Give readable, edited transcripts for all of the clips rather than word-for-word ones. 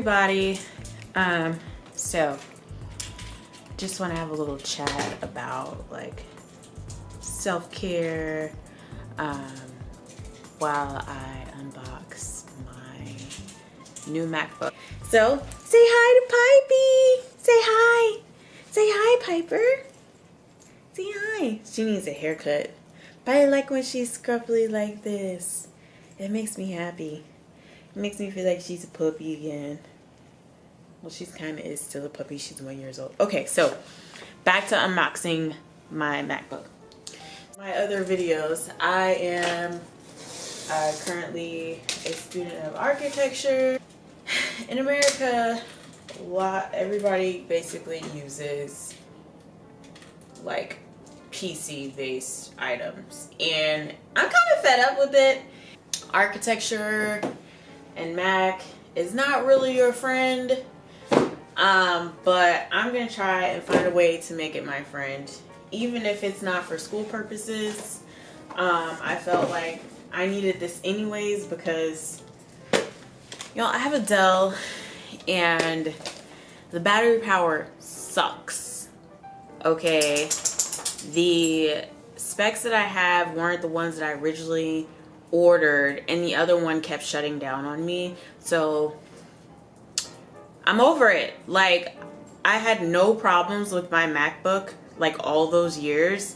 everybody. So just want to have a little chat about like self-care while I unbox my new MacBook. So say hi to Pipey. Say hi. Say hi, Piper. Say hi. She needs a haircut. But I like when she's scruffy like this. It makes me happy. It makes me feel like she's a puppy again. Well, she's kind of is still a puppy. She's 1 year old. Okay, so back to unboxing my MacBook. My other videos, I am currently a student of architecture. In America, everybody basically uses like PC-based items, and I'm kind of fed up with it. Architecture and Mac is not really your friend, but I'm gonna try and find a way to make it my friend, even if it's not for school purposes. I felt like I needed this anyways because, y'all, I have a Dell and the battery power sucks. Okay, the specs that I have weren't the ones that I originally ordered, and the other one kept shutting down on me, so I'm over it. Like, I had no problems with my MacBook like all those years,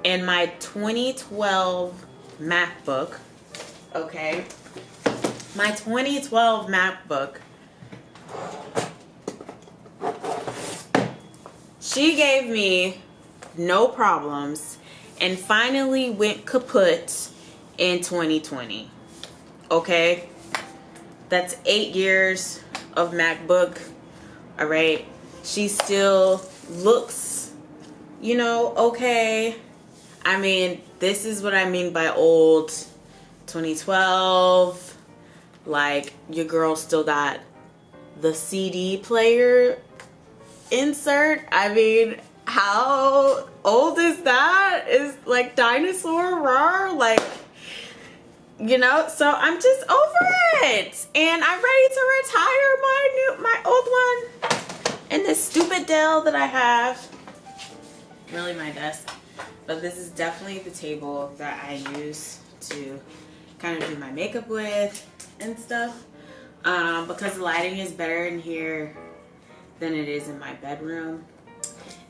and my 2012 MacBook, okay, my 2012 MacBook, she gave me no problems and finally went kaput in 2020. Okay, that's 8 years of MacBook. All right, she still looks, you know, okay. I mean, this is what I mean by old. 2012, like, your girl still got the CD player insert. I mean, how old is that? Is like dinosaur raw, like, you know? So I'm just over it, and I'm ready to retire my old one and this stupid Dell that I have. Really my desk, but this is definitely the table that I use to kind of do my makeup with and stuff, because the lighting is better in here than it is in my bedroom,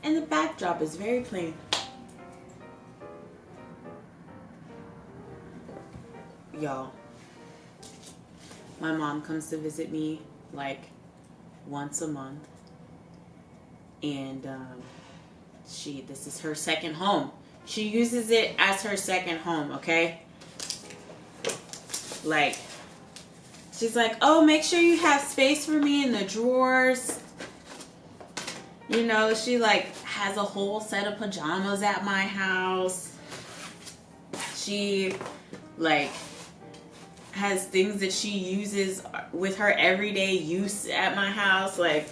and the backdrop is very plain. Y'all, my mom comes to visit me like once a month, and this is her second home. She uses it as her second home, okay? Like, she's like, oh, make sure you have space for me in the drawers. You know, she like has a whole set of pajamas at my house. She like has things that she uses with her everyday use at my house, like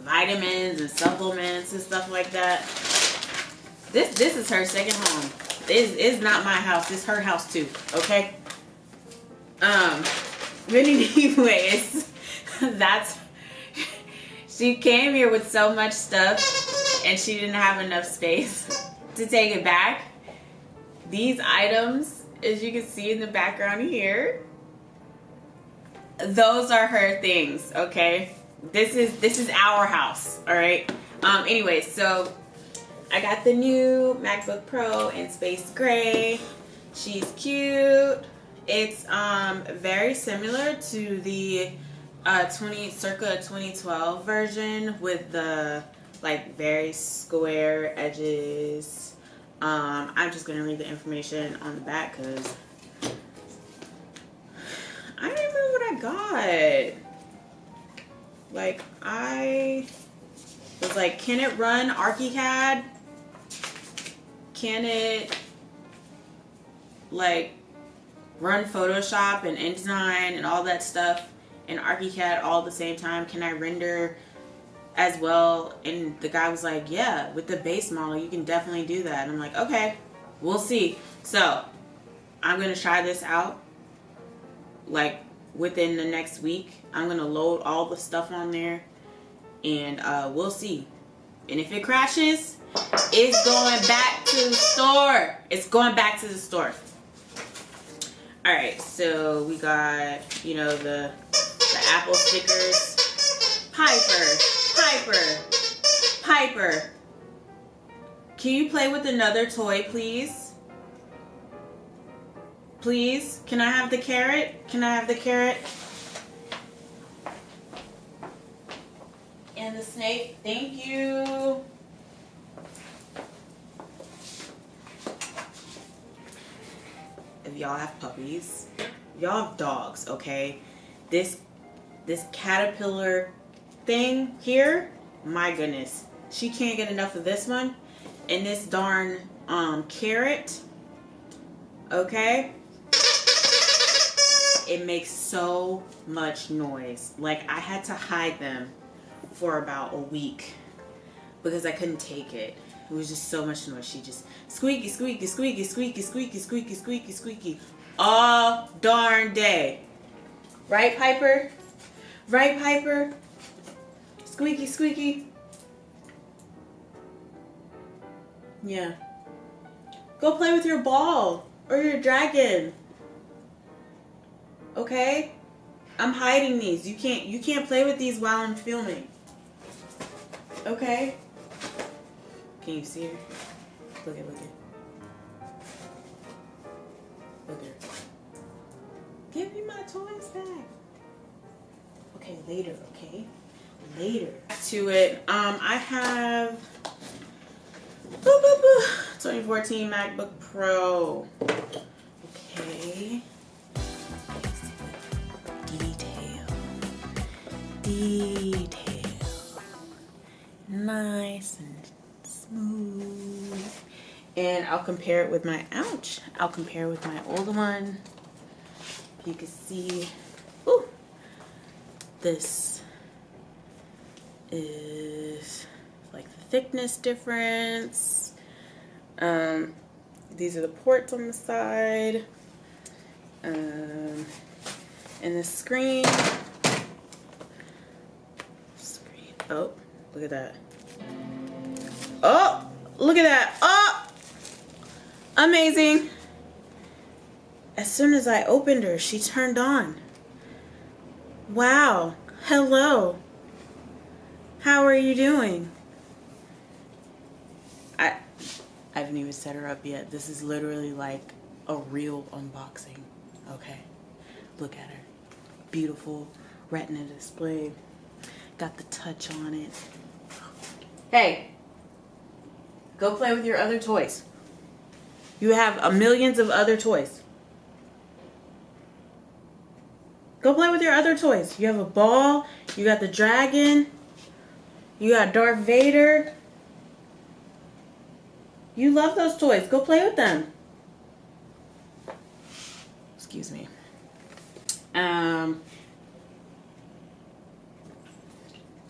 vitamins and supplements and stuff like that. This is her second home. This is not my house. It's her house too, okay? But anyways, she came here with so much stuff and she didn't have enough space to take it back. These items, as you can see in the background here, those are her things, okay? This is our house, all right? Anyways, so I got the new MacBook Pro in space gray. She's cute. It's very similar to the circa 2012 version with the like very square edges. I'm just gonna read the information on the back because I don't remember what I got. Like, I was like, can it run ArchiCAD? Can it like run Photoshop and InDesign and all that stuff in ArchiCAD all at the same time? Can I render as well? And the guy was like, yeah, with the base model you can definitely do that. And I'm like, okay, we'll see. So I'm gonna try this out like within the next week. I'm gonna load all the stuff on there, and we'll see. And if it crashes, it's going back to the store. It's going back to the store. All right, so we got, you know, the Apple stickers. Piper. Can you play with another toy, please? Please? Can I have the carrot? Can I have the carrot? And the snake. Thank you. If y'all have puppies, y'all have dogs, okay? This caterpillar thing here, my goodness. She can't get enough of this one. And this darn carrot, okay? It makes so much noise. Like, I had to hide them for about a week because I couldn't take it. It was just so much noise. She just squeaky, squeaky, squeaky, squeaky, squeaky, squeaky, squeaky, squeaky all darn day. Right, Piper? Right, Piper? Squeaky, squeaky. Yeah. Go play with your ball or your dragon. Okay? I'm hiding these. You can't play with these while I'm filming. Okay? Can you see her? Look at. Look at her. Give me my toys back. Okay, later, okay? Later. Back to it. I have 2014 MacBook Pro. Okay. Detail. Nice and smooth. And I'll compare it with my I'll compare it with my older one. You can see, ooh, this is like the thickness difference. These are the ports on the side. And the screen. Oh, look at that. Oh, look at that. Oh, amazing. As soon as I opened her, she turned on. Wow. Hello. How are you doing? I haven't even set her up yet. This is literally like a real unboxing. Okay. Look at her. Beautiful retina display. Got the touch on it. Hey, go play with your other toys. You have millions of other toys. Go play with your other toys. You have a ball. You got the dragon. You got Darth Vader. You love those toys. Go play with them. Excuse me.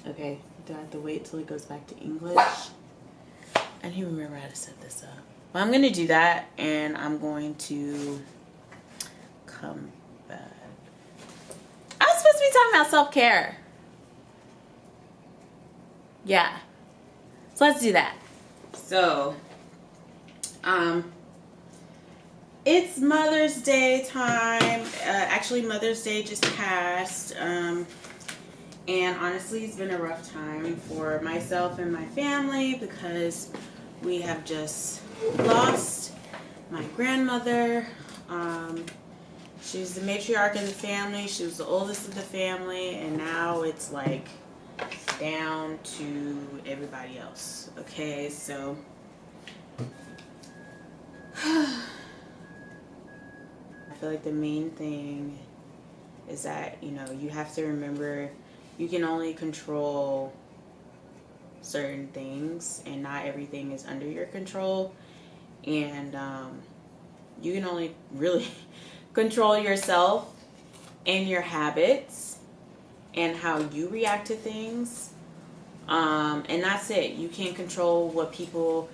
Okay, do I have to wait till it goes back to English? I don't even remember how to set this up. Well, I'm going to do that, and I'm going to come back. I was supposed to be talking about self-care. Yeah. So let's do that. So, it's Mother's Day time. Actually, Mother's Day just passed. And honestly, it's been a rough time for myself and my family because we have just lost my grandmother. She was the matriarch of the family. She was the oldest of the family. And now it's like down to everybody else. Okay, so I feel like the main thing is that, you know, you have to remember you can only control certain things and not everything is under your control. And you can only really control yourself and your habits and how you react to things. And that's it. You can't control what people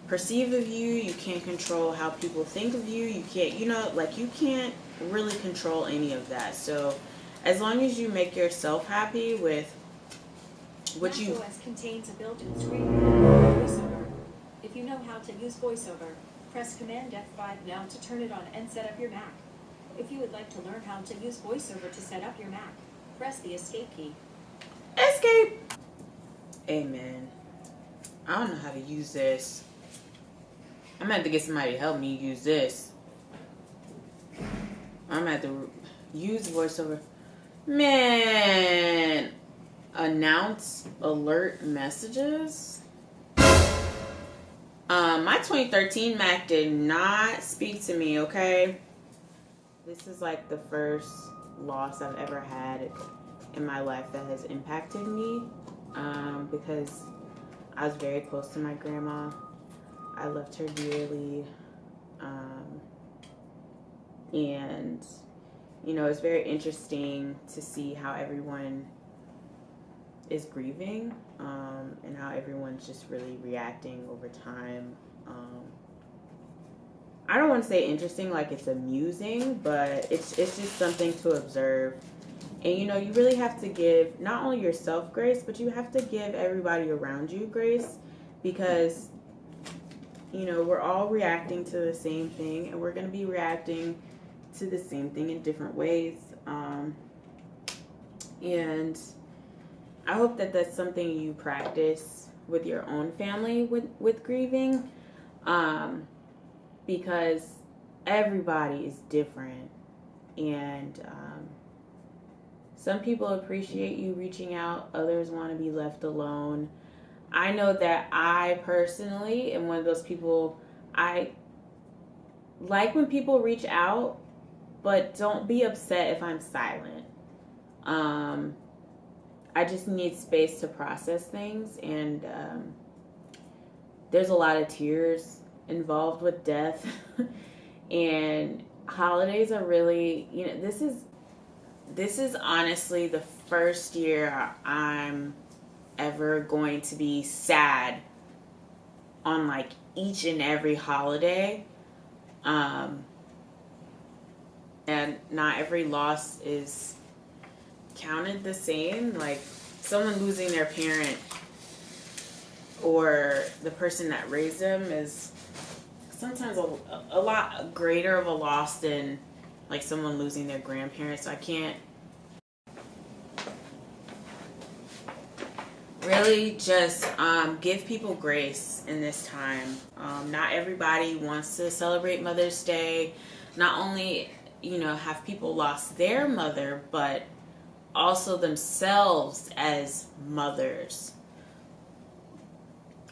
perceive of you. You can't control how people think of you. You can't, you know, like you can't really control any of that. So as long as you make yourself happy with what you... macOS contains a built-in screen reader for VoiceOver. If you know how to use VoiceOver, press Command F5 now to turn it on and set up your Mac. If you would like to learn how to use VoiceOver to set up your Mac, press the Escape key. Escape! Amen. I don't know how to use this. I'm gonna have to get somebody to help me use this. I'm gonna have to use VoiceOver. Man, announce alert messages. My 2013 Mac did not speak to me, okay? This is like the first loss I've ever had in my life that has impacted me, because I was very close to my grandma. I loved her dearly, and you know, it's very interesting to see how everyone is grieving, and how everyone's just really reacting over time. I don't want to say interesting like it's amusing, but it's just something to observe. And you know, you really have to give not only yourself grace, but you have to give everybody around you grace, because you know, we're all reacting to the same thing, and we're going to be reacting to the same thing in different ways. And I hope that that's something you practice with your own family with grieving, because everybody is different, and some people appreciate you reaching out, others want to be left alone. I know that I personally am one of those people. I like when people reach out, but don't be upset if I'm silent. I just need space to process things, and there's a lot of tears involved with death. And holidays are really, you know, this is honestly the first year I'm ever going to be sad on like each and every holiday. And not every loss is counted the same. Like someone losing their parent or the person that raised them is sometimes a lot greater of a loss than like someone losing their grandparents. So I can't really just give people grace in this time. Not everybody wants to celebrate Mother's Day. Not only, you know, have people lost their mother, but also themselves as mothers.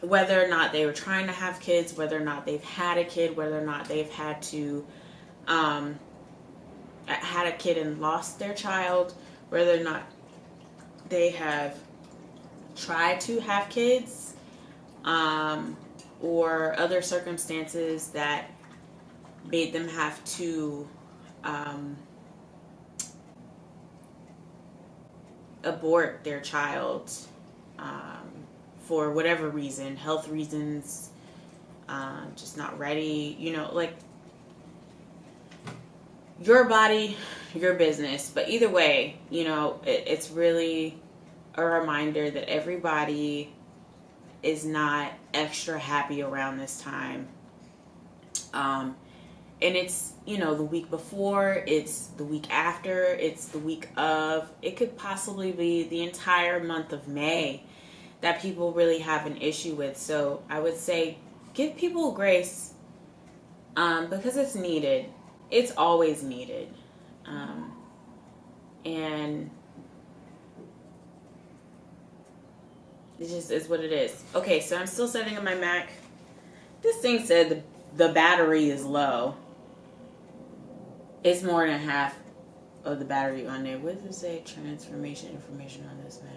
Whether or not they were trying to have kids, whether or not they've had a kid, whether or not they've had to had a kid and lost their child, whether or not they have tried to have kids, or other circumstances that made them have to abort their child for whatever reason, health reasons, just not ready, you know, like your body, your business. But either way, you know, it's really a reminder that everybody is not extra happy around this time. And it's, you know, the week before, it's the week after, it's the week of, it could possibly be the entire month of May that people really have an issue with. So I would say give people grace, because it's needed. It's always needed. And it just is what it is. Okay, so I'm still setting up my Mac. This thing said the battery is low. It's more than half of the battery on there. What does it say? Transformation information on this Mac.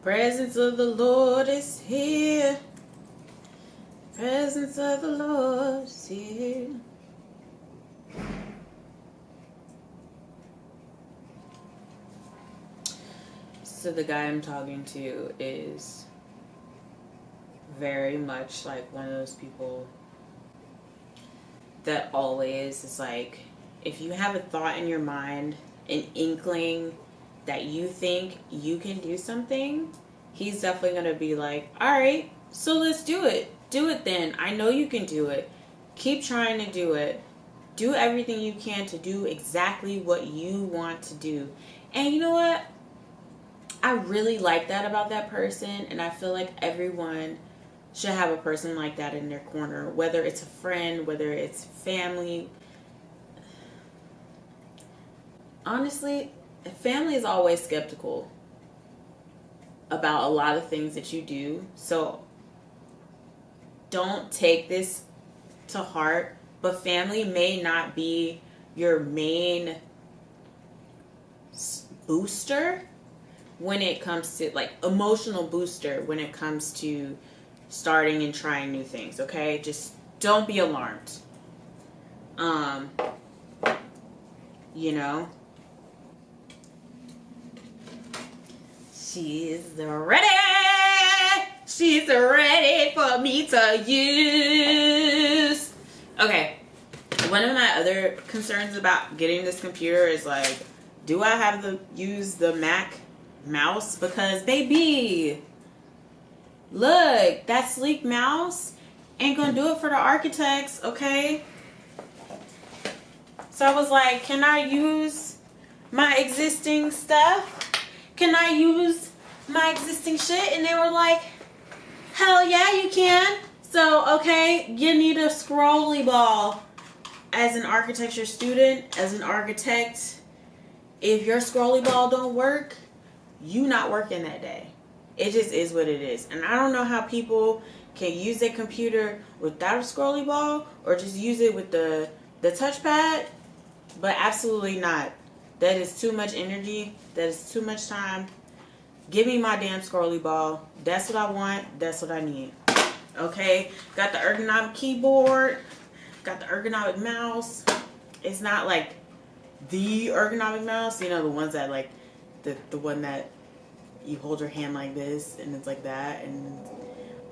Presence of the Lord is here. Presence of the Lord is here. So the guy I'm talking to is very much like one of those people that always is like, if you have a thought in your mind, an inkling that you think you can do something, he's definitely going to be like, all right, so let's do it. Do it then. I know you can do it. Keep trying to do it. Do everything you can to do exactly what you want to do. And you know what? I really like that about that person, and I feel like everyone should have a person like that in their corner, whether it's a friend, whether it's family. Honestly, family is always skeptical about a lot of things that you do, so don't take this to heart, but family may not be your main booster when it comes to, like, emotional booster when it comes to starting and trying new things, okay? Just don't be alarmed. You know, she's ready. She's ready for me to use. Okay. One of my other concerns about getting this computer is like, do I have to use the Mac mouse? Because baby, look, that sleek mouse ain't gonna do it for the architects, okay? So I was like, can I use my existing stuff? Can I use my existing shit? And they were like, hell yeah, you can. So, okay, you need a scrolly ball. As an architecture student, as an architect, if your scrolly ball don't work, you not working that day. It just is what it is. And I don't know how people can use their computer without a scrolly ball or just use it with the touchpad, but absolutely not. That is too much energy. That is too much time. Give me my damn scrolly ball. That's what I want. That's what I need. Okay? Got the ergonomic keyboard. Got the ergonomic mouse. It's not like the ergonomic mouse. You know, the ones that like, the one that you hold your hand like this and it's like that. And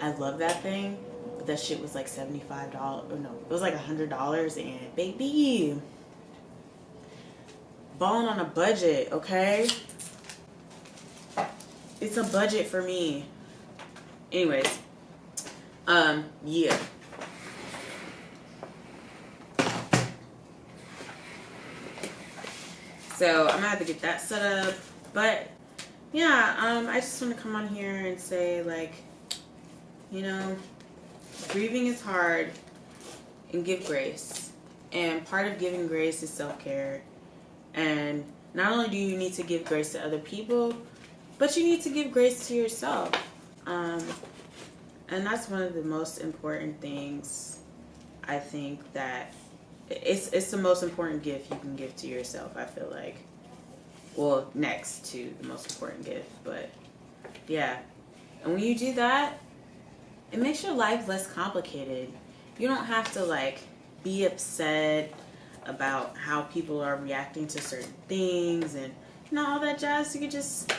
I love that thing. But that shit was like $75. Oh no, it was like $100. And baby, balling on a budget, okay? It's a budget for me. Anyways, yeah. So I'm gonna have to get that set up. But yeah, I just want to come on here and say, like, you know, grieving is hard, and give grace. And part of giving grace is self-care. And not only do you need to give grace to other people, but you need to give grace to yourself. And that's one of the most important things. I think that it's the most important gift you can give to yourself, I feel like. Well, next to the most important gift, but yeah. And when you do that, it makes your life less complicated. You don't have to, like, be upset about how people are reacting to certain things and, you know, all that jazz. You can just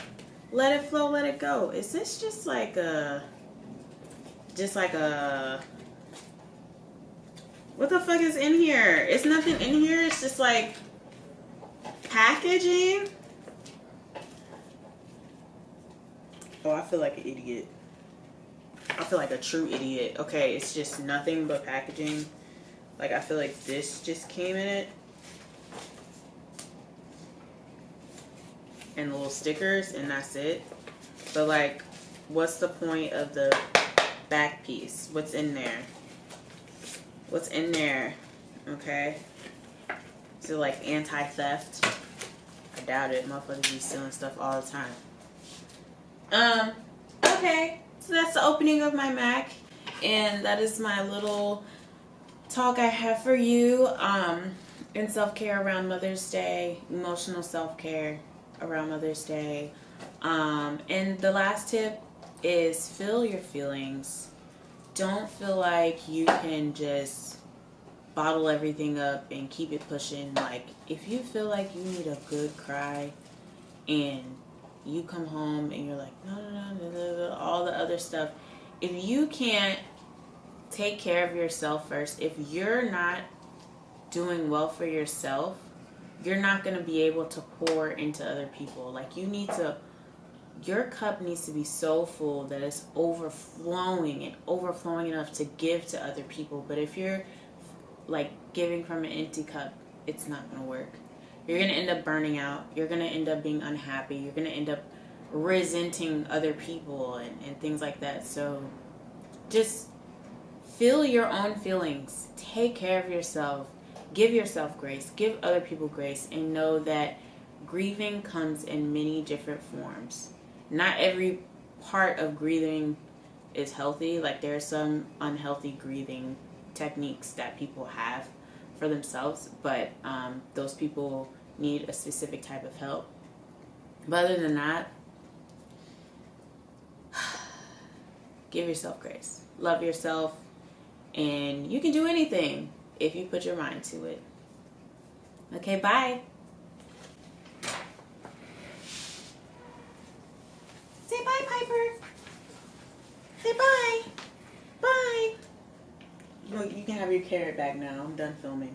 let it flow, let it go. Is this just like a what the fuck is in here? It's nothing in here. It's just like packaging. Oh, I feel like an idiot. I feel like a true idiot. Okay, it's just nothing but packaging. Like, I feel like this just came in it. And little stickers, and that's it. But, like, what's the point of the back piece? What's in there? What's in there? Okay. Is it like anti-theft? I doubt it. Motherfuckers be stealing stuff all the time. Okay. So that's the opening of my Mac. And that is my little talk I have for you. In self-care around Mother's Day. Emotional self-care around Mother's Day. And the last tip is feel your feelings. Don't feel like you can just bottle everything up and keep it pushing. Like, if you feel like you need a good cry and you come home and you're like, no, no, no, no, no, no, all the other stuff. If you can't take care of yourself first, if you're not doing well for yourself, you're not going to be able to pour into other people. Like, your cup needs to be so full that it's overflowing and overflowing enough to give to other people. But if you're like giving from an empty cup, it's not going to work. You're going to end up burning out. You're going to end up being unhappy. You're going to end up resenting other people and things like that. So just feel your own feelings. Take care of yourself. Give yourself grace. Give other people grace. And know that grieving comes in many different forms. Not every part of grieving is healthy. Like, there are some unhealthy grieving techniques that people have for themselves, but those people need a specific type of help. But other than that, give yourself grace. Love yourself, and you can do anything if you put your mind to it. Okay, bye. Say bye, Piper. Say bye. Bye. You can have your carrot back now. I'm done filming.